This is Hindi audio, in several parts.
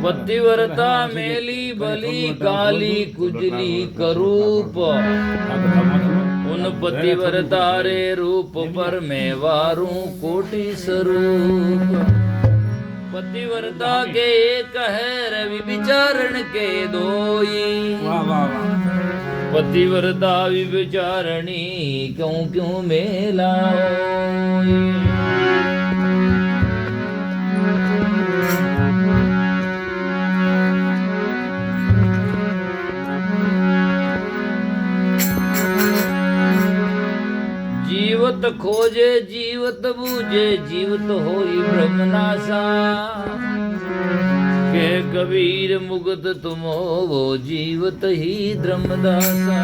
पतिव्रता मेली बली काली कुजली करूप उन पतिव्रता रे रूप पर मैं वारू कोटि स्वरूप पतिव्रता के एक है रवि विचारण के दोई पतिव्रता विचारणी क्यों क्यों मेला जीवत खोजे जीवत बूझे जीवत होई ब्रह्मनासा के कबीर मुगत तुम हो वो जीवत ही धर्मदासा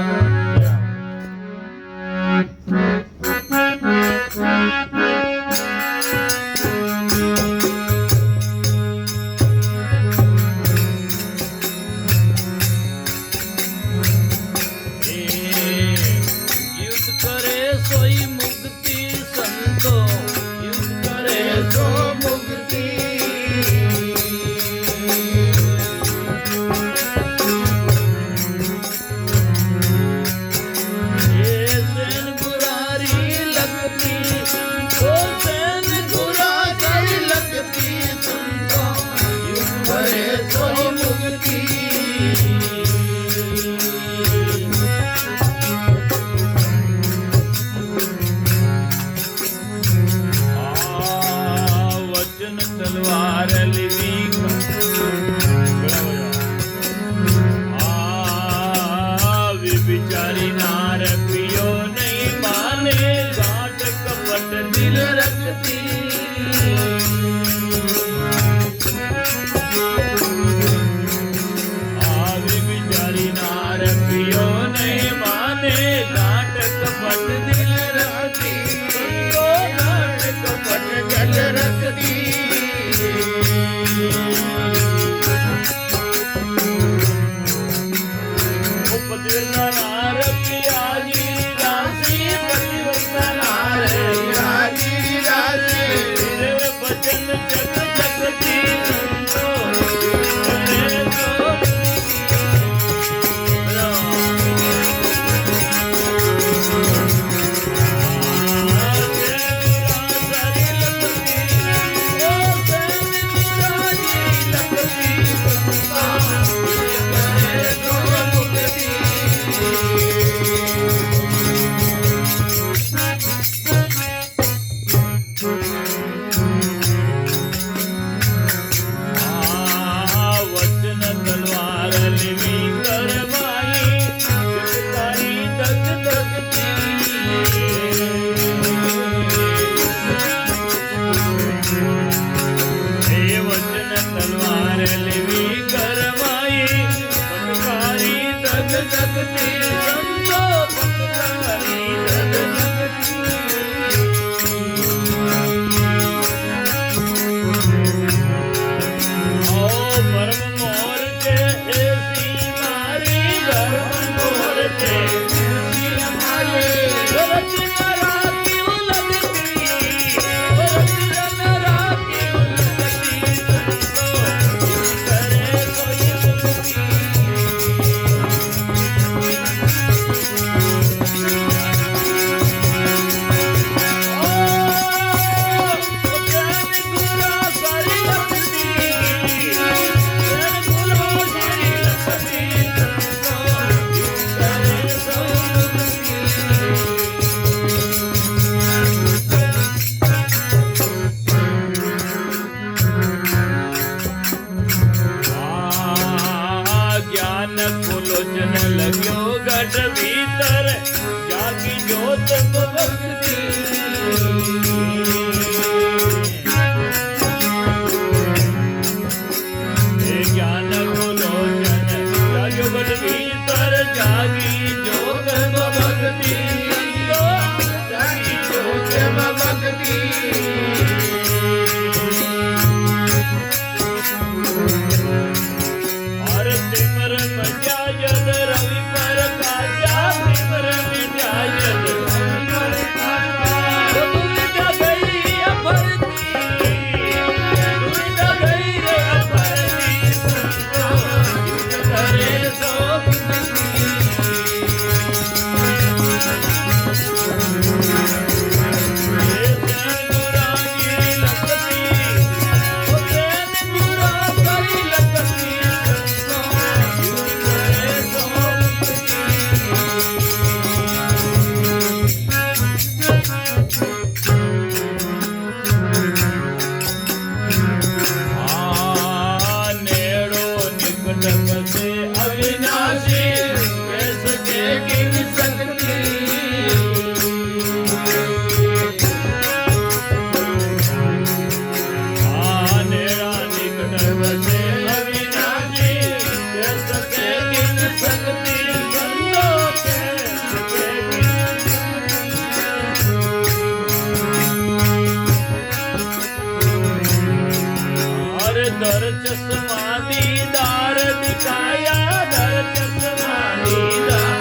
दर चश्मा दीदार दिखाया, दर चश्मा दीदार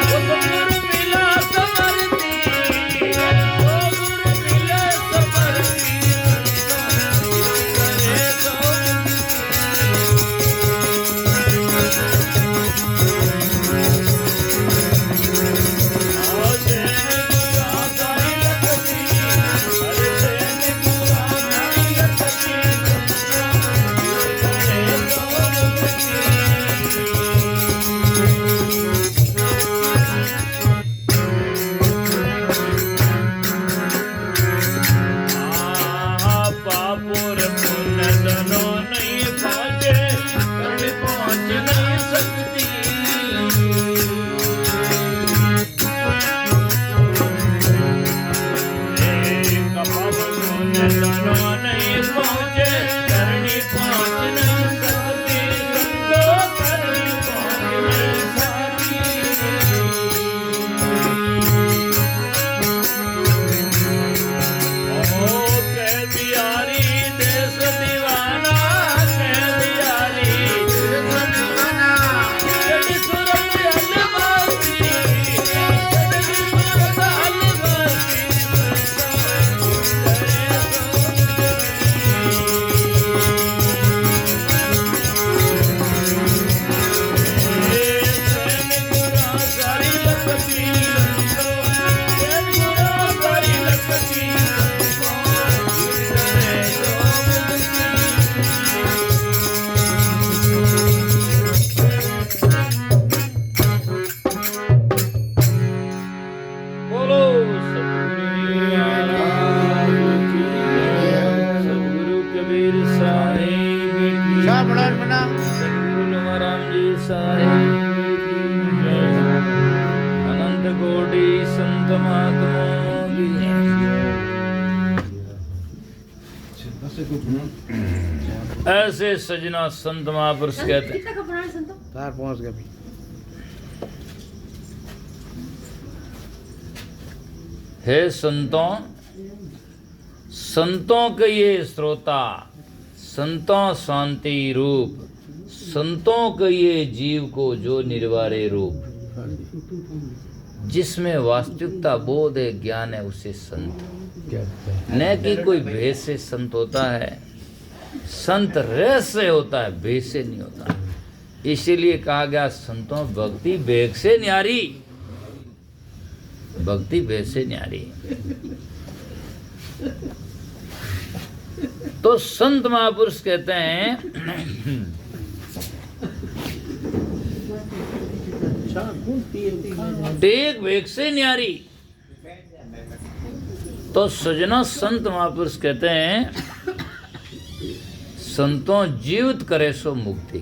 वो गुरु मिला समर्पी, वो गुरु मिला समर्पी, करे तो पापुर पुण्य दोनों नहीं पहुंचे, कभी पहुंच नहीं सकती। पाप पुण्य दोनों नहीं पहुंचे, करनी पहुंच नहीं सकती, संतो करनी पहुंच नहीं सकती। कह दियारी देश दीवाना, कह दियारी देश दीवाना, जड़ी सूरत अलमासी, जड़ी सूरत अलमासी, सारी लखती सारी लखती बोलो सतगुरु कबीर साहिब की सतगुरु महाराज जी साहिब की जय। अनंत कोटि संत महात्माओं की ऐसे सजना संत महापुरुष कहते हैं। पहुंच गए। हे संतों, संतों के ये श्रोता, संतों शांति रूप, संतों के ये जीव को जो निर्वारे रूप, जिसमें वास्तविकता बोध है ज्ञान है उसे संत, न कि कोई भेद से संत होता है। संत रस से होता है, भेद से नहीं होता। इसीलिए कहा गया संतों भक्ति वेग से न्यारी, भक्ति भेद से न्यारी। तो संत महापुरुष कहते हैं टेक वेग से न्यारी। तो सजना संत महापुरुष कहते हैं संतों जीवित करे सो मुक्ति।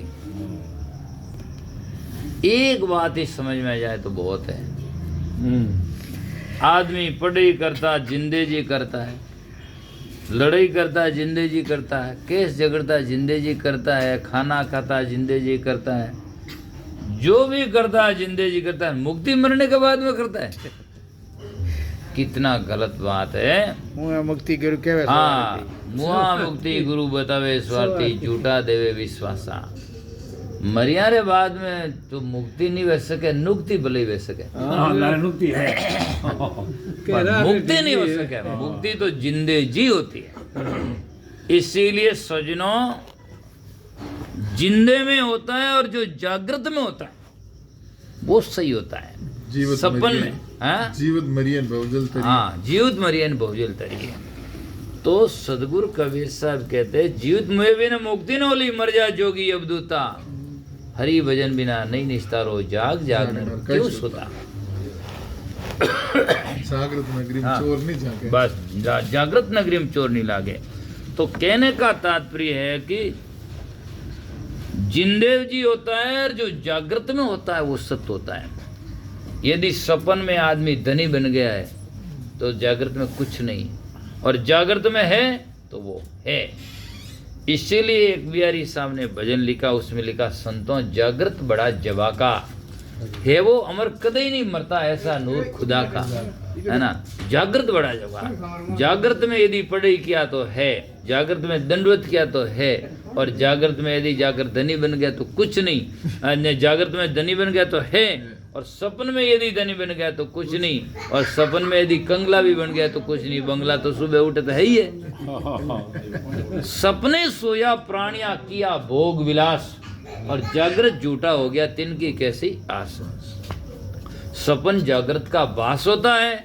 एक बात ही समझ में आ जाए तो बहुत है। आदमी पढ़ाई करता जिंदगी करता है, लड़ाई करता है जिंदगी करता है, केस झगड़ता है जिंदगी करता है, खाना खाता है जिंदगी करता है, जो भी करता है जिंदगी करता है, मुक्ति मरने के बाद में करता है। कितना गलत बात है। मुआ मुक्ति गुरु के हाँ, मुआ मुक्ति गुरु बतावे स्वार्थी, झूठा देवे विश्वासा। मरिया रे बाद में तो मुक्ति नहीं बह सके, नुक्ति भले ही बह सके। नुक्ति है मुक्ति नहीं हो सके, मुक्ति तो जिंदगी होती है। इसीलिए सजनों जिंदे में होता है और जो जागृत में होता है वो सही होता है। सपन में जीवित मरियन बहुजल तरी। हाँ, जीवित मरियन बहुजल तरी। तो सदगुरु कबीर साहब कहते हैं जीवित मुए बिना मुक्ति न होली, मर जा जोगी अबदूता, हरि भजन बिना नहीं निस्तारो, जाग जाग क्यों सोता। जागृत नगरी में चोर नहीं जागे। बस जागृत नगरी में चोर नहीं लागे। तो कहने का तात्पर्य है कि जिंदेव जी होता है और जो जागृत में होता है वो सत्य होता है। यदि सपन में आदमी धनी बन गया है तो जागृत में कुछ नहीं, और जागृत में है तो वो है। इसीलिए एक बिहारी साहब ने भजन लिखा, उसमें लिखा संतों जागृत बड़ा जवाका, है वो अमर कदे ही नहीं मरता, ऐसा नूर खुदा का, है ना। जागृत बड़ा जगह, जागृत में यदि पढ़ाई किया तो है, जागृत में दंडवत किया तो है, और जागृत में यदि जागृत धनी बन गया तो कुछ नहीं, जागृत में धनी बन गया तो है, और सपन में यदि धनी बन गया तो कुछ नहीं, और सपन में यदि कंगला भी बन गया तो कुछ नहीं। बंगला तो सुबह उठे तो है ही है। सपने सोया प्राणिया किया भोग विलास, और जागृत झूठा हो गया तिनकी कैसी आस। सपन जागृत का भास होता है,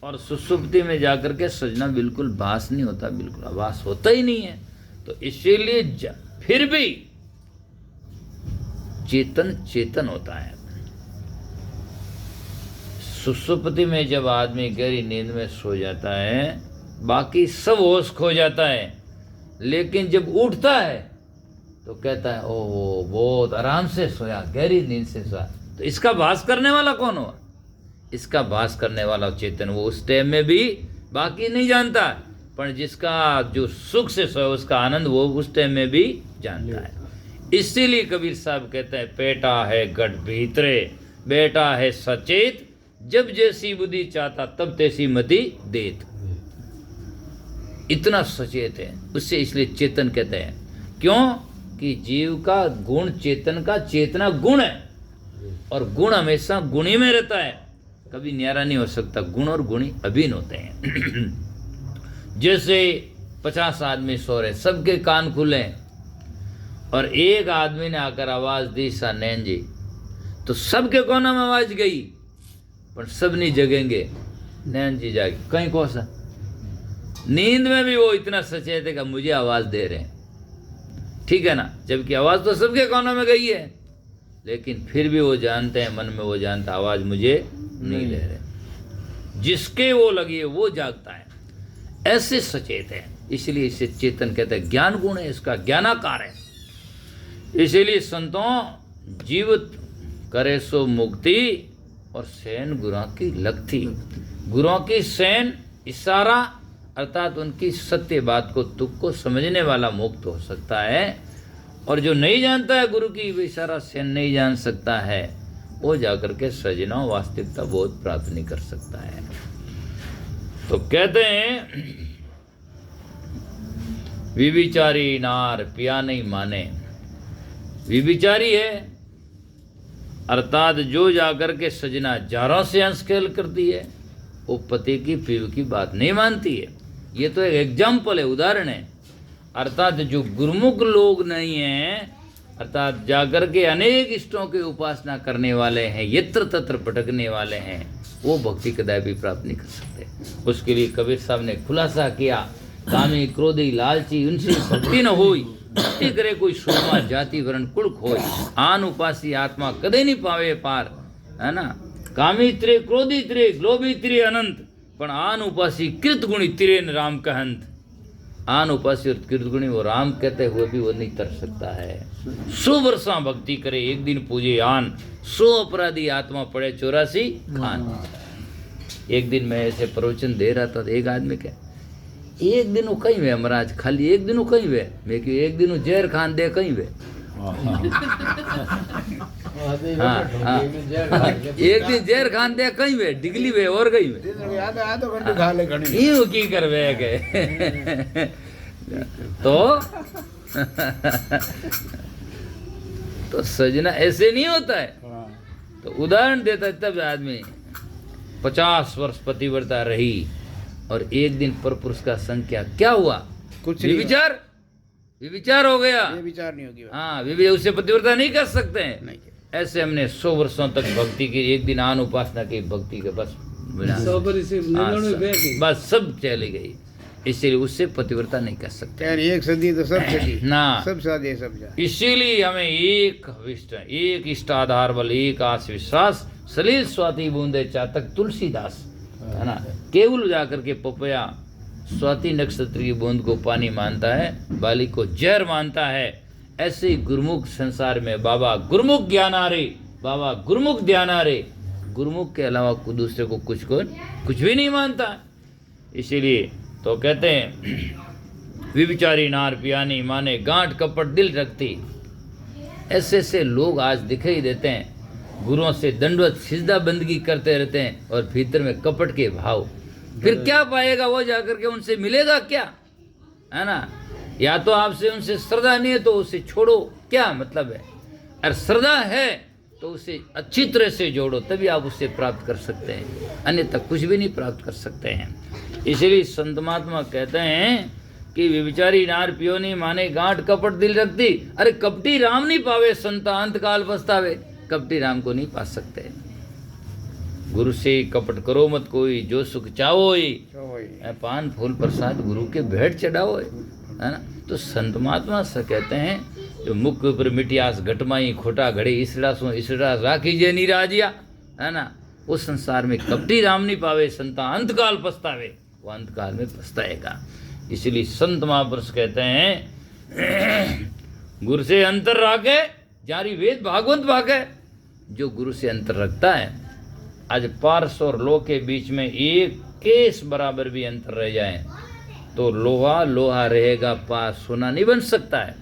और सुसुप्ति में जाकर के सजना बिल्कुल भास नहीं होता, बिल्कुल आभास होता ही नहीं है। तो इसीलिए फिर भी चेतन चेतन होता है। सुसुप्ति में जब आदमी गहरी नींद में सो जाता है, बाकी सब होश खो जाता है, लेकिन जब उठता है तो कहता है ओहो बहुत आराम से सोया, गहरी नींद से सोया। तो इसका भास करने वाला कौन हुआ? इसका भास करने वाला चेतन, वो उस टाइम में भी बाकी नहीं जानता, पर जिसका जो सुख से सोया उसका आनंद वो उस टाइम में भी जानता है। इसीलिए कबीर साहब कहते हैं पेटा है गढ़ भीतरे, बेटा है सचेत, जब जैसी बुद्धि चाहता तब तैसी मति देत। इतना सचेत है उससे, इसलिए चेतन कहते हैं। क्यों कि जीव का गुण चेतन का चेतना गुण है, और गुण हमेशा गुणी में रहता है, कभी न्यारा नहीं हो सकता। गुण और गुणी अभिन्न होते हैं। जैसे 50 आदमी सो रहे, सबके कान खुले, और एक आदमी ने आकर आवाज दी सा नैन जी, तो सबके कोना में आवाज गई, पर सब नहीं जगेंगे। नैन जी जागे, कहीं कौन सा नींद में भी वो इतना सचेत है कि मुझे आवाज दे रहे हैं, ठीक है ना, जबकि आवाज तो सबके कोनों में गई है, लेकिन फिर भी वो जानते हैं, मन में वो जानता आवाज मुझे नहीं दे रहे। जिसके वो लगी है वो जागता है, ऐसे सचेत है। इसलिए इसे चेतन कहते हैं। ज्ञान गुण है इसका, ज्ञानाकार है। इसीलिए संतों जीवित करे सो मुक्ति, और सैन गुरुओं की लगती। गुरुओं की सैन इशारा, अर्थात उनकी सत्य बात को तुक को समझने वाला मुक्त हो सकता है, और जो नहीं जानता है गुरु की इशारा सैन नहीं जान सकता है, वो जाकर के सजना वास्तविकता बोध प्राप्त नहीं कर सकता है। तो कहते हैं विविचारी नार पिया नहीं माने। विविचारी है अर्थात जो जाकर के सजना जारों से अंश खेल करती है, वो पति की पीव की बात नहीं मानती है। ये तो एक एग्जाम्पल है, उदाहरण है। अर्थात जो गुरुमुख लोग नहीं हैं, अर्थात जाकर के अनेक इष्टों की उपासना करने वाले हैं, यत्र तत्र भटकने वाले हैं, वो भक्ति कदापि प्राप्त नहीं कर सकते। उसके लिए कबीर साहब ने खुलासा किया, कामी क्रोधी लालची उनसे भक्ति न होई, भक्ति करे कोई सूरमा जाति वर्ण कुल खोय, आन उपासी आत्मा कदे नहीं पावे पार, है ना। कामी त्रे क्रोधी त्रे लोभी त्रे अनंत, पण आन उपासी कृत गुणी त्रे राम कहंत। आन उपासी और कृत गुणी वो राम कहते हुए भी वो नहीं तर सकता है। 100 वर्षा भक्ति करे एक दिन पूजे आन, 100 अपराधी आत्मा पड़े 84 खान। एक दिन मैं ऐसे प्रवचन दे रहा था, एक आदमी के एक दिन कहीं वे महाराज, खाली एक दिन कहीं वे, मैं कि एक दिन जहर खान दे कहीं वे। हाँ, एक दिन जहर खान दे कहीं वे, डिगली वे और कहीं वे, यूं की कर वे गए। तो सजना ऐसे नहीं होता है। तो उदाहरण देता है, तब आदमी 50 वर्ष पतिव्रता रही, और एक दिन परपुरुष का संख्या क्या हुआ, कुछ विचार विचार हो गया, विचार नहीं होगी। हाँ विचार, उससे पतिव्रता नहीं कर सकते हैं। नहीं। ऐसे हमने 100 वर्षों तक भक्ति की, एक दिन आन उपासना की भक्ति के बस बस सब चली गई। इसीलिए उससे पतिव्रता नहीं कर सकते। एक सदी तो सब चली ना, सब साधे सब जा। इसीलिए हमें एक इष्ट आधार बल, एक आस विश्वास, सलील स्वाति बूंदे चातक तुलसीदास, है ना। केवल जाकर के पपया स्वाति नक्षत्र की बूंद को पानी मानता है, बाली को जहर मानता है। ऐसे ही गुरुमुख संसार में बाबा गुरुमुख ज्ञानारे, बाबा गुरुमुख ध्यानारे, गुरुमुख के अलावा दूसरे को कुछ भी नहीं मानता। इसीलिए तो कहते हैं विविचारी नार पियानी माने, गांठ कपट दिल रखती। ऐसे ऐसे लोग आज दिखाई देते हैं। गुरुओं से दंडवत सिजदा बंदगी करते रहते हैं और भीतर में कपट के भाव, फिर क्या पाएगा वो? जाकर के उनसे मिलेगा क्या? है ना? या तो आपसे उनसे श्रद्धा नहीं है तो उसे छोड़ो, क्या मतलब है? और श्रद्धा है तो उसे अच्छी तरह से जोड़ो, तभी आप उससे प्राप्त कर सकते हैं, अन्यथा कुछ भी नहीं प्राप्त कर सकते हैं। इसलिए संत महात्मा कहते हैं कि विचारी नार पियो नहीं माने गांठ कपट दिल रखती। अरे कपटी राम नहीं पावे संता अंत काल पछतावे। कपटी राम को नहीं पा सकते। गुरु से कपट करो मत कोई, जो सुख चाहो ही पान फूल प्रसाद गुरु के भेंट चढ़ाओ, है ना? तो संत महात्मा से कहते हैं जो मुख ऊपर मिटियास घटमाई खोटा घड़े इसड़ा राखीजे निराजिया, है ना? उस संसार में कपटी राम नहीं पावे संता अंतकाल पछतावे। वो अंतकाल में पछताएगा। इसलिए संत महापुरुष कहते हैं गुरु से अंतर राखे जारी वेद भागवत भागे। जो गुरु से अंतर रखता है, आज पारस और लोह के बीच में एक केस बराबर भी अंतर रह जाए तो लोहा लोहा रहेगा, पास सोना नहीं बन सकता है।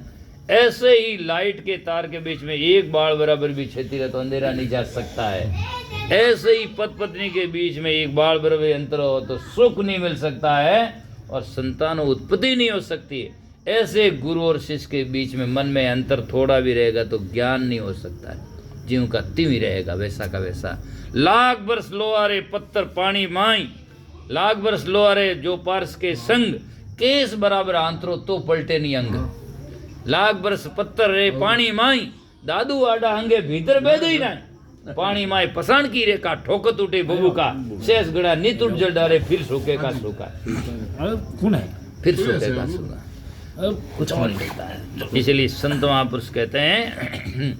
ऐसे ही लाइट के तार के बीच में एक बाल बराबर भी क्षति रहे तो अंधेरा नहीं जा सकता है। ऐसे ही पति पत्नी के बीच में एक बाल बराबर अंतर हो तो सुख नहीं मिल सकता है और संतान उत्पत्ति नहीं हो सकती है। ऐसे गुरु और शिष्य के बीच में मन में अंतर थोड़ा भी रहेगा तो ज्ञान नहीं हो सकता है। ज्यों का त्यों ही रहेगा, वैसा का वैसा। लाख बरस लोहारे पत्थर पानी माई, लाख बरस लोहारे जो पारस के संग, केस बराबर आंतरो तो पलटे नहीं अंग। लाख बरस पत्थर रे पानी माई, दादू आडा अंगे भीतर बेद ही ना। पानी माई पसाण की रेखा, ठोकत उठे बबू का, शेष गड़ा नित उठ जल डारे, फिर सूखे का सूखा, फिर सूखे का सूखा, कुछ और नहीं कहता है। इसलिए संत महापुरुष कहते हैं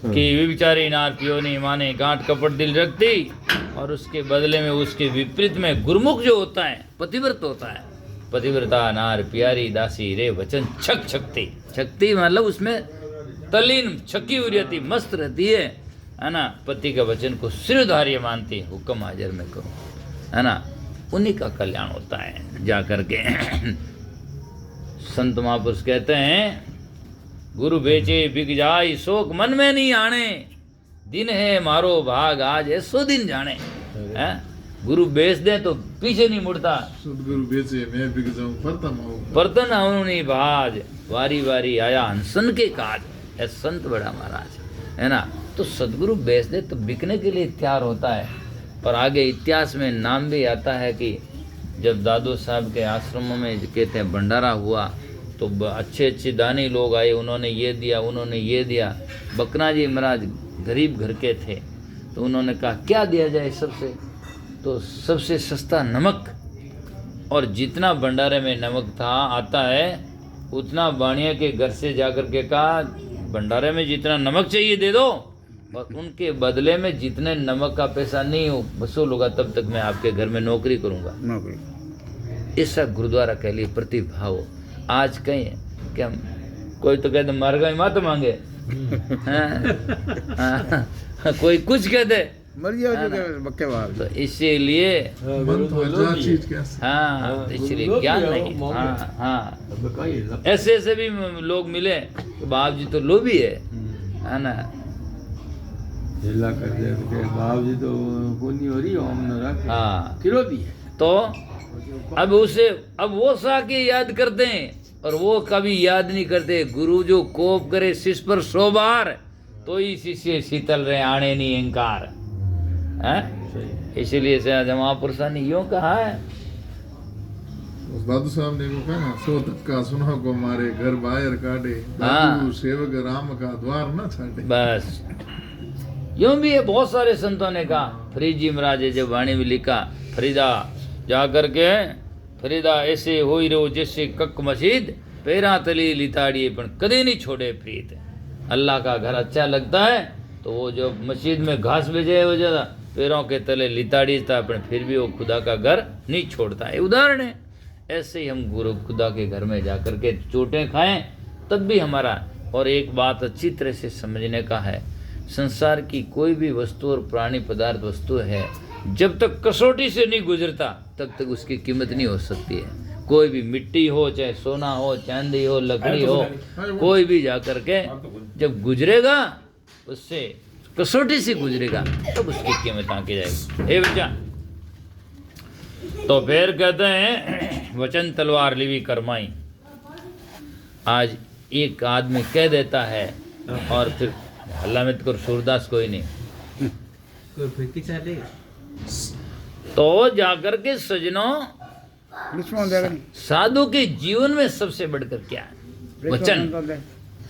कि विचारी नार पियो नहीं माने गांठ कपट दिल रखती, और उसके बदले में उसके विपरीत में गुरुमुख जो होता है पतिव्रत होता है। पतिव्रता नार प्यारी दासी रे वचन छक छकती। छकती मतलब उसमें तलीन छकी हुई रहती, मस्त रहती है ना? पति का वचन को सिरधार्य मानती, हुक्म हाजिर में करो, है ना? उन्हीं का कल्याण होता है जा करके। संत महापुरुष कहते हैं गुरु बेचे बिक जाई, शोक मन में नहीं आने, दिन है मारो भाग आज ऐसो दिन जाने। है गुरु बेच दे तो पीछे नहीं मुड़ता, सदगुरु बेचे मैं बिक जाऊं बर्तन आऊं नहीं भाज, वारी वारी आया हंसन के काज। है संत बड़ा महाराज, है ना? तो सदगुरु बेच दे तो बिकने के लिए तैयार होता है। पर आगे इतिहास में नाम भी आता है कि जब दादू साहब के आश्रम में कहते हैं भंडारा हुआ तो अच्छे अच्छे दानी लोग आए, उन्होंने ये दिया, उन्होंने ये दिया। बकना जी महाराज गरीब घर के थे तो उन्होंने कहा क्या दिया जाए सबसे, तो सबसे सस्ता नमक, और जितना भंडारे में नमक था आता है उतना बाणिया के घर से जाकर के कहा भंडारे में जितना नमक चाहिए दे दो, और उनके बदले में जितने नमक का पैसा नहीं हो वसूल होगा तब तक मैं आपके घर में नौकरी करूंगा। नौकरी ऐसा गुरुद्वारा कह लिए प्रतिभाव। आज कहीं क्या कोई तो कहते मार्गा मत मांगे, कोई कुछ कहते मर जाओ जो बक्के बाहर। तो इसीलिए हाँ, इसीलिए ज्ञान नहीं। हाँ हाँ, ऐसे ऐसे भी लोग मिले तो बाप जी तो लोभी है ना? बाप जी तो नहीं हो रही ओम न रख, हाँ किरोधी है। तो अब वो साके याद करते हैं और वो कभी याद नहीं करते। गुरु जो कोप करे शिष्य पर 100 बार तो ही शिष्य शीतल रहे आने नहीं अहंकार है। इसलिए से महापुरुषा ने यूं कहा है, दादू साहब ने कहा ना, सो धक्का सुना को मारे घर बाहर काटे, दादू सेवक राम का द्वार न छाटे। बस यूं भी है, बहुत सारे संतों ने कहा। फरीद जी महाराज जब वाणी में लिखा, फरीदा जा करके फरीदा ऐसे हो ही रहो जैसे कक मस्जिद, पैरा तली लिताड़िए पण कदे नहीं छोड़े प्रीत। अल्लाह का घर अच्छा लगता है तो वो जो मस्जिद में घास भेजे हो जाता, पैरों के तले लिताड़ी था पर फिर भी वो खुदा का घर नहीं छोड़ता है। उदाहरण है। ऐसे ही हम गुरु खुदा के घर में जाकर के चोटें खाएं तब भी हमारा। और एक बात अच्छी तरह से समझने का है, संसार की कोई भी वस्तु और प्राणी पदार्थ वस्तु है, जब तक कसौटी से नहीं गुजरता तब तक उसकी कीमत नहीं हो सकती है। कोई भी मिट्टी हो, चाहे सोना हो, चांदी हो, लकड़ी हो, कोई भी जाकर के जब गुजरेगा उससे कसौटी से गुजरेगा तब उसकी कीमत आके जाएगी। हे बच्चा, तो फिर कहते हैं वचन तलवार लिवी करमाई। आज एक आदमी कह देता है और फिर हल्ला मत कर, सूरदास कोई नहीं, तो जाकर के सजनों साधु के जीवन में सबसे बढ़कर क्या है? वचन।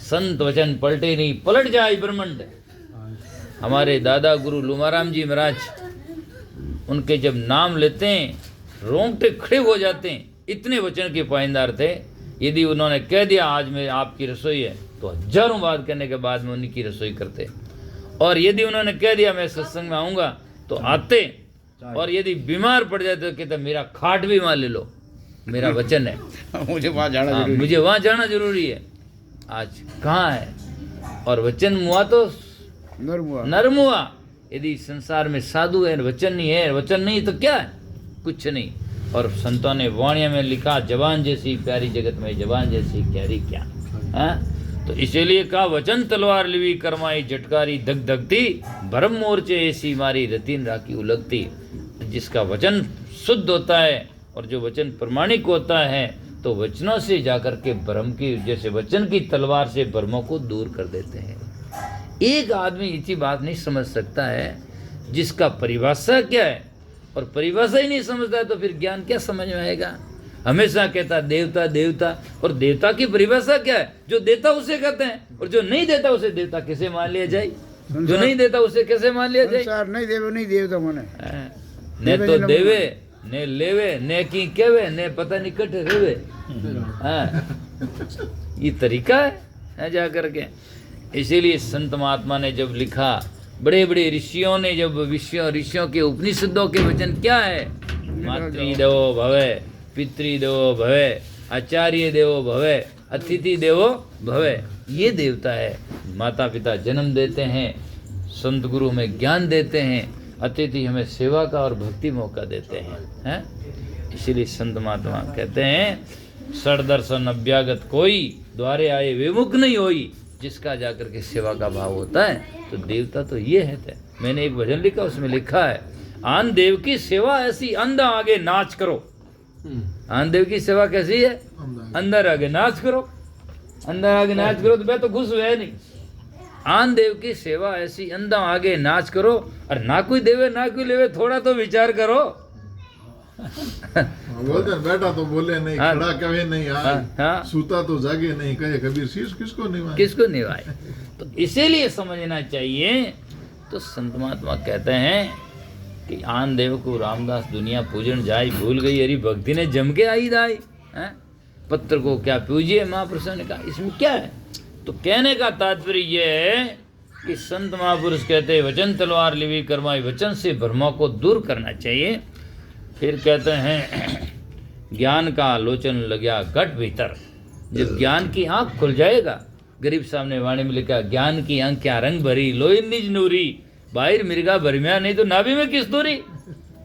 संत वचन पलटे नहीं, पलट जाए ब्रह्मांड। हमारे दादा गुरु लुमाराम जी महाराज, उनके जब नाम लेते हैं रोंगटे खड़े हो जाते हैं, इतने वचन के पायंदार थे। यदि उन्होंने कह दिया आज में आपकी रसोई है, तो हजारों बात करने के बाद में उन्हीं की रसोई करते। और यदि उन्होंने कह दिया मैं सत्संग में आऊँगा, तो आते। और यदि बीमार पड़ जाते तो कहते मेरा खाट भी मान ले लो, मेरा वचन है, मुझे वहाँ जाना जरूरी मुझे वहाँ जाना जरूरी है। आज कहाँ है? और वचन मुआ तो नरम हुआ। यदि संसार में साधु है, वचन नहीं है, वचन नहीं तो क्या है? कुछ नहीं। और संतों ने वाणिया में लिखा, जवान जैसी प्यारी जगत में जवान जैसी प्यारी क्या है? तो इसीलिए कहा वचन तलवार लिवी करमाई, झटकारी धक धकती, भरम मोर्चे ऐसी मारी, रतीन राखी उलगती। जिसका वचन शुद्ध होता है और जो वचन प्रमाणिक होता है, तो वचनों से जाकर के भ्रम की, जैसे वचन की तलवार से भ्रमों को दूर कर देते हैं। एक आदमी इसी बात नहीं समझ सकता है जिसका परिभाषा क्या है, और परिभाषा ही नहीं समझता है तो फिर ज्ञान क्या समझ में आएगा? हमेशा कहता देवता देवता, और देवता की परिभाषा क्या है? जो देता उसे कहते हैं, और जो नहीं देता उसे देवता कैसे मान लिया जाए? जो नहीं देता उसे कैसे मान लिया जाए? नहीं देवे नहीं देव तो मने ने तो देवे ने लेवे ने की केवे ने पता नहीं कट रेवे। ये तरीका है जा करके। इसीलिए संत महात्मा ने जब लिखा, बड़े बड़े ऋषियों ने जब ऋषियों के उपनिषदों के वचन क्या है? मातृदेवो भवे, पितृदेवो भवे, आचार्य देवो भवे, अतिथि देवो भवे। ये देवता है। माता पिता जन्म देते हैं, संत गुरु हमें ज्ञान देते हैं, अतिथि हमें सेवा का और भक्ति मौका देते हैं। इसीलिए संत महात्मा कहते हैं सड़ दर्शन अभ्यागत कोई, द्वारे आए विमुख नहीं होई। जिसका जाकर के सेवा का भाव होता है तो देवता तो ये है। मैंने एक भजन लिखा, उसमें लिखा है, आन देव की सेवा ऐसी अंधा आगे नाच करो। आन देव की सेवा कैसी है? अंदर आगे नाच करो, अंदर आगे नाच करो। तो मैं तो घुस हुआ नहीं। आन देव की सेवा ऐसी अंधा आगे नाच करो, और ना कोई देवे ना कोई लेवे, थोड़ा तो विचार करो। बोलते बैठा तो बोले नहीं, खड़ा कभी नहीं आए, सूता तो जागे नहीं कहे कबीर, शीश किसको निभाए? किसको निभाए? तो इसीलिए समझना चाहिए। तो संत महात्मा कहते हैं कि आन देव को रामदास दुनिया पूजन जाई, भूल गई हरि भक्ति ने जम के आई दाई। पत्र को क्या पूजिए? महापुरुष ने कहा इसमें क्या है? तो कहने का तात्पर्य यह है कि संत महापुरुष कहते हैं वचन तलवार लिवी करमाई, वचन से भ्रमों को दूर करना चाहिए। फिर कहते हैं ज्ञान का आलोचन लग्या घट भीतर। जब ज्ञान की आंख खुल जाएगा, गरीब सामने वाणी में लिखा, ज्ञान की आंख क्या रंग भरी, लोई निज नूरी, बाहर मिर्गा भरमिया नहीं तो नाभि में किस दूरी,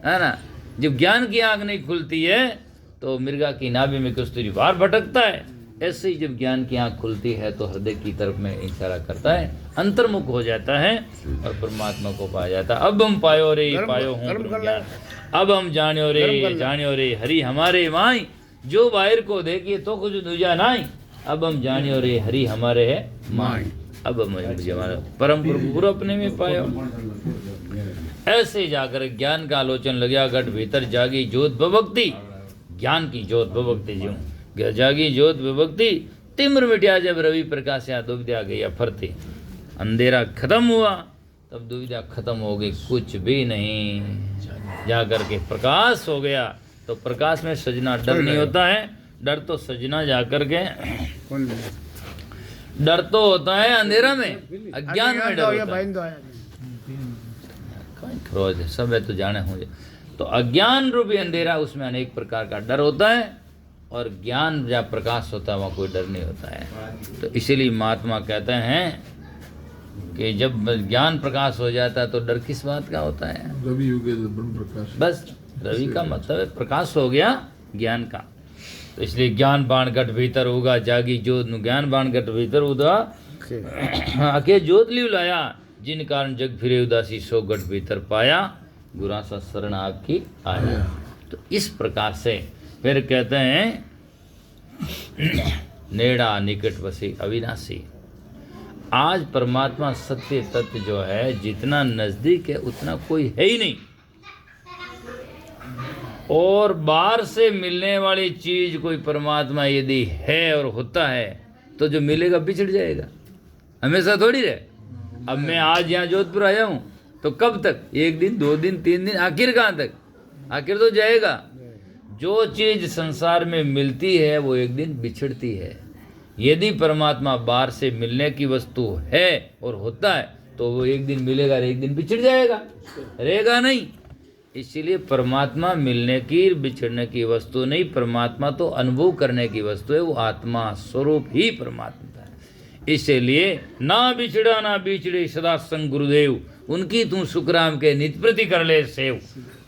है ना। जब ज्ञान की आंख नहीं खुलती है तो मिर्गा की नाभि में कस्तूरी बाहर भटकता है। ऐसे ही जब ज्ञान की आंख खुलती है तो हृदय की तरफ में इशारा करता है, अंतर्मुख हो जाता है और परमात्मा को पाया जाता है। अब हम पायो रे पायो हूँ ज्ञान, अब हम जान्यो रे हरि हमारे माई, जो बाहर को देखिए तो कुछ दूजा नाई, अब हम जान्यो रे हरि हमारे है माई, अब हम हमारे परम प्रभु अपने में पायो। ऐसे जाकर ज्ञान का आलोचन लग्या घट भीतर, जागी ज्योत बभक्ति, ज्ञान की ज्योत बभक्ति ज्यों जागी ज्योत विभक्ति, तिम्र मिटिया जब रवि प्रकाश या दुविधा गई फरती। अंधेरा खत्म हुआ तब दुविधा खत्म हो गई, कुछ भी नहीं, जाकर के प्रकाश हो गया। तो प्रकाश में सजना डर नहीं होता है, डर तो सजना जाकर के डर तो होता है अंधेरा में, अज्ञान में डर होता है। सब है तो जाने होंगे। तो अज्ञान रूपी अंधेरा, उसमें अनेक प्रकार का डर होता है, और ज्ञान जहाँ प्रकाश होता है वहाँ कोई डर नहीं होता है। तो इसीलिए महात्मा कहते हैं कि जब ज्ञान प्रकाश हो जाता है तो डर किस बात का होता है? रवि युगे ब्रह्म प्रकाश। बस रवि का मतलब है प्रकाश हो गया ज्ञान का। तो इसलिए ज्ञान बाण घट भीतर होगा, जागी ज्योत ज्ञान बाण घट भीतर उदा आके ज्योत लिव लाया। जिन कारण जग फिरे उदासी सो गढ़ भीतर पाया, गुरासा शरण आपकी आया। तो इस प्रकार से फिर कहते हैं नेड़ा निकट बसे अविनाशी। आज परमात्मा सत्य तत्व जो है जितना नजदीक है उतना कोई है ही नहीं। और बाहर से मिलने वाली चीज कोई परमात्मा यदि है और होता है तो जो मिलेगा बिछड़ जाएगा, हमेशा थोड़ी रहे। अब मैं आज यहाँ जोधपुर आया हूँ तो कब तक, 1 दिन 2 दिन 3 दिन, आखिर कहाँ तक, आखिर तो जाएगा। जो चीज संसार में मिलती है वो एक दिन बिछड़ती है। यदि परमात्मा बाहर से मिलने की वस्तु है और होता है तो वो एक दिन मिलेगा और एक दिन बिछड़ जाएगा, रहेगा नहीं। इसीलिए परमात्मा मिलने की बिछड़ने की वस्तु नहीं, परमात्मा तो अनुभव करने की वस्तु है। वो आत्मा स्वरूप ही परमात्मा है। इसीलिए ना बिछड़ा ना बिछड़े सदा संग गुरुदेव, उनकी तू सुखराम के नित प्रति कर ले सेव,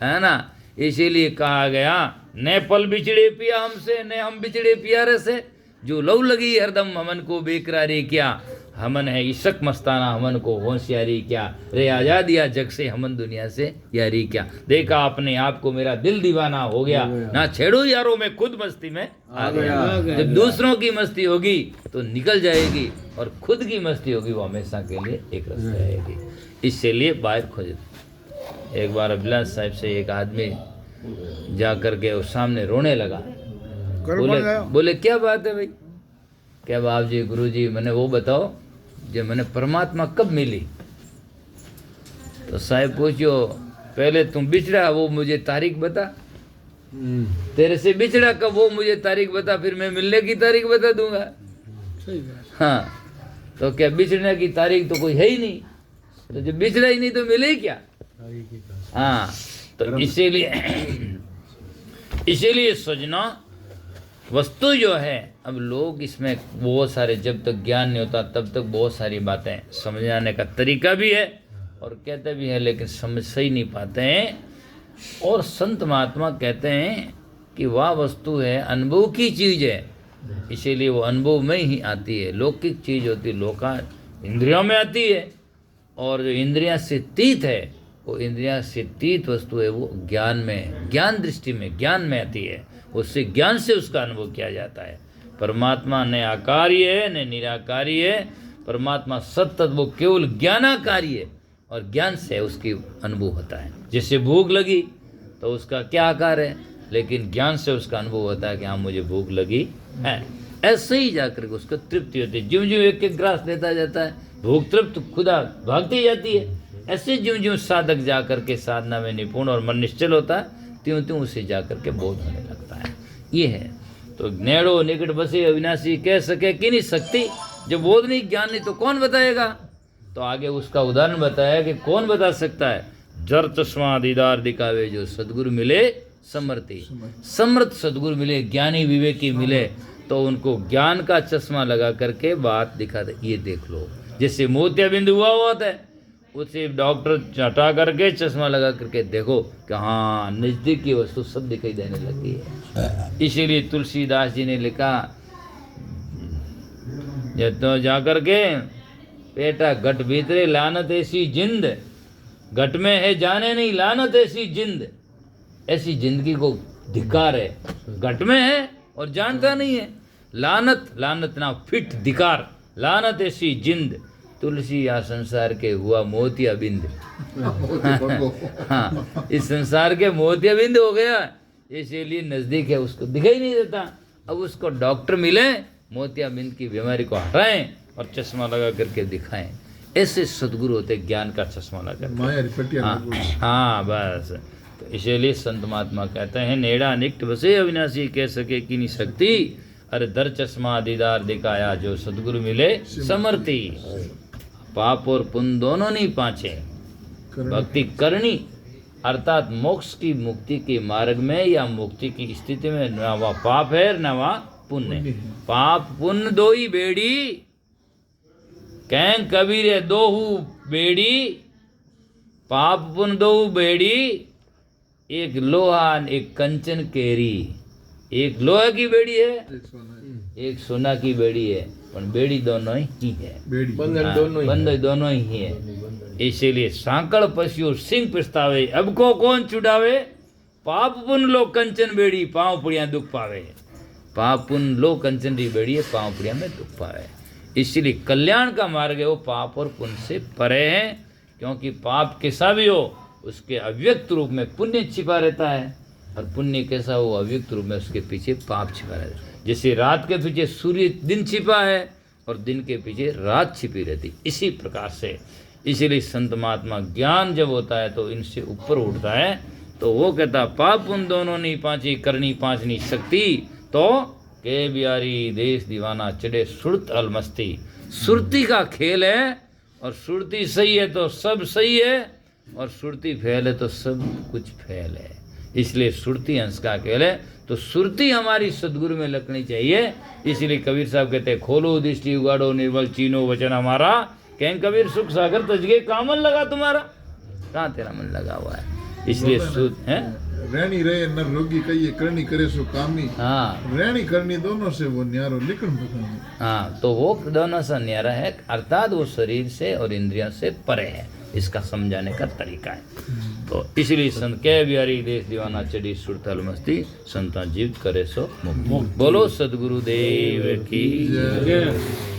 है ना। इसीलिए कहा गया न पल बिछड़े पिया हमसे, न हम बिछड़े प्यारे से, जो लौ लगी हरदम हमन को बेकरारी क्या, हमन है इशक मस्ताना हमन को होशियारी क्या, रे आजाद दिया जग से हमन दुनिया से यारी क्या। देखा आपने आपको मेरा दिल दीवाना हो गया, ना छेड़ो यारों में खुद मस्ती में आ गया। जब दूसरों की मस्ती होगी तो निकल जाएगी और खुद की मस्ती होगी वो हमेशा के लिए एक रस रहेगी। इसलिए बाहर खोज। एक बार अभिलाष साहब से एक आदमी जा करके उस सामने रोने लगा। बोले क्या बात है भाई, क्या बाप जी गुरु जी मैंने वो बताओ जो मैंने परमात्मा कब मिली। तो साहब पूछो पहले तुम बिछड़ा वो मुझे तारीख बता, तेरे से बिछड़ा कब वो मुझे तारीख बता, फिर मैं मिलने की तारीख बता दूंगा। हाँ तो क्या बिछड़ने की तारीख तो कोई है ही नहीं, तो जब बिछड़ा ही नहीं तो मिले ही क्या। हाँ तो इसीलिए सजना वस्तु जो है, अब लोग इसमें बहुत सारे, जब तक ज्ञान नहीं होता तब तक बहुत सारी बातें समझाने का तरीका भी है और कहते भी हैं, लेकिन समझ सही नहीं पाते हैं। और संत महात्मा कहते हैं कि वह वस्तु है अनुभव की चीज़ है, इसीलिए वो अनुभव में ही आती है। लौकिक चीज़ होती है, लोका इंद्रियों में आती है, और जो इंद्रियां से तीत है वो इंद्रियां से तीत वस्तु है वो ज्ञान में, ज्ञान दृष्टि में, ज्ञान में आती है। उससे ज्ञान से उसका अनुभव किया जाता है। परमात्मा न आकारी है न निराकारी है, परमात्मा सत्य वो केवल ज्ञानाकारी है और ज्ञान से उसकी अनुभव होता है। जैसे भूख लगी तो उसका क्या आकार है, लेकिन ज्ञान से उसका अनुभव होता है कि हाँ मुझे भूख लगी है। ऐसे ही जाकर के उसको तृप्ति होती है। ज्यों ज्यों एक एक ग्रास लेता जाता है भूख तृप्त खुदा भागती जाती है। ऐसे ज्यों ज्यों साधक जाकर के साधना में निपुण और मन निश्चल होता है त्यों त्यों उसे जाकर के बोध होने लगता है। ये है तो नेड़ो निकट बसे अविनाशी कह सके कि नहीं सकती। जब बोध नहीं ज्ञान नहीं तो कौन बताएगा। तो आगे उसका उदाहरण बताया कि कौन बता सकता है। जर चश्मा दीदार दिखावे जो सदगुरु मिले समर्थी। समर्थ सदगुरु मिले, ज्ञानी विवेकी मिले तो उनको ज्ञान का चश्मा लगा करके बात दिखा दे। ये देख लो जैसे मोतियाबिंद हुआ होता है उसे डॉक्टर हटा करके चश्मा लगा करके देखो कि हाँ नजदीक की वस्तु सब दिखाई देने लगी है। इसीलिए तुलसीदास जी ने लिखा तो जाकर के बेटा घट भीतरे लानत ऐसी जिंद, घट में है जाने नहीं लानत ऐसी जिंद। ऐसी जिंदगी को धिकार है, घट में है और जानता नहीं है। लानत, लानत ना फिट धिकार, लानत ऐसी जिंद तुलसी या संसार के हुआ मोतिया बिंद। हाँ इस संसार के मोतिया बिंद हो गया, इसीलिए नजदीक है उसको दिखाई नहीं देता। अब उसको डॉक्टर मिले मोतिया बिंद की बीमारी को हटाएं और चश्मा लगा करके दिखाएं। ऐसे सदगुरु होते ज्ञान का चश्मा लगा। हाँ बस तो इसीलिए संत महात्मा कहते हैं नेड़ा निकट बसे अविनाशी कह सके कि नहीं सकती। अरे दर चश्मा दीदार दिखाया जो सदगुरु मिले समर्थी। पाप और पुण्य दोनों नहीं पाछे, भक्ति करनी अर्थात मोक्ष की मुक्ति के मार्ग में या मुक्ति की स्थिति में न वह पाप है न वह पुण्य। पाप पुण्य दो ही बेड़ी कैं कबीर दोहू बेड़ी। पाप पुण्य दो बेड़ी, एक लोहा एक कंचन केरी। एक लोहा की बेड़ी है एक सोना की बेड़ी है, पर बेड़ी दोनों ही है, बंधन दोनों ही है। इसीलिए सांकड़ पशियो सिंह पछतावे, अब को कौन छुड़ावे, पाप पुन लो कंचन बेड़ी पाँव पुड़िया दुख पावे, पाप पुन लो कंचन री बेड़ी पाँव पुड़िया में दुख पावे। इसलिए कल्याण का मार्ग है वो पाप और पुण्य से परे है, क्योंकि पाप कैसा भी हो उसके अव्यक्त रूप में पुण्य छिपा रहता है, और पुण्य कैसा हो अव्यक्त रूप में उसके पीछे पाप छिपा रहता है। जैसे रात के पीछे सूर्य दिन छिपा है और दिन के पीछे रात छिपी रहती, इसी प्रकार से। इसीलिए संत महात्मा ज्ञान जब होता है तो इनसे ऊपर उठता है, तो वो कहता पाप पुण्य दोनों नहीं पांची करनी पांचनी शक्ति, तो के बिहारी देश दीवाना चढ़े सुरत अलमस्ती। सुरती का खेल है, और सुरती सही है तो सब सही है, और सुरती फेल है तो सब कुछ फेल है। इसलिए सुरती हंस का खेल है, तो सुरती हमारी सदगुरु में लगनी चाहिए। इसलिए कबीर साहब कहते हैं खोलो दृष्टि उगाड़ो निर्मल चीनो वचन हमारा, कहें कबीर सुख सागर तजगे कहाँ मन लगा तुम्हारा, कहाँ तेरा मन लगा हुआ है। इसलिए है रहनी रहे नर रोगी कहिए करनी करे सो कामी। हाँ रहनी करनी दोनों से वो न्यारो लिखन पकामी। हाँ, तो वो दोनों से न्यारा है, अर्थात वो शरीर से और इंद्रियों से परे है, इसका समझाने का तरीका है। तो इसलिए संत के बिहारी देश दीवाना चढ़ी सुरतल मस्ती, संता जीवित करे सो मुक्त। बोलो सदगुरुदेव की जय।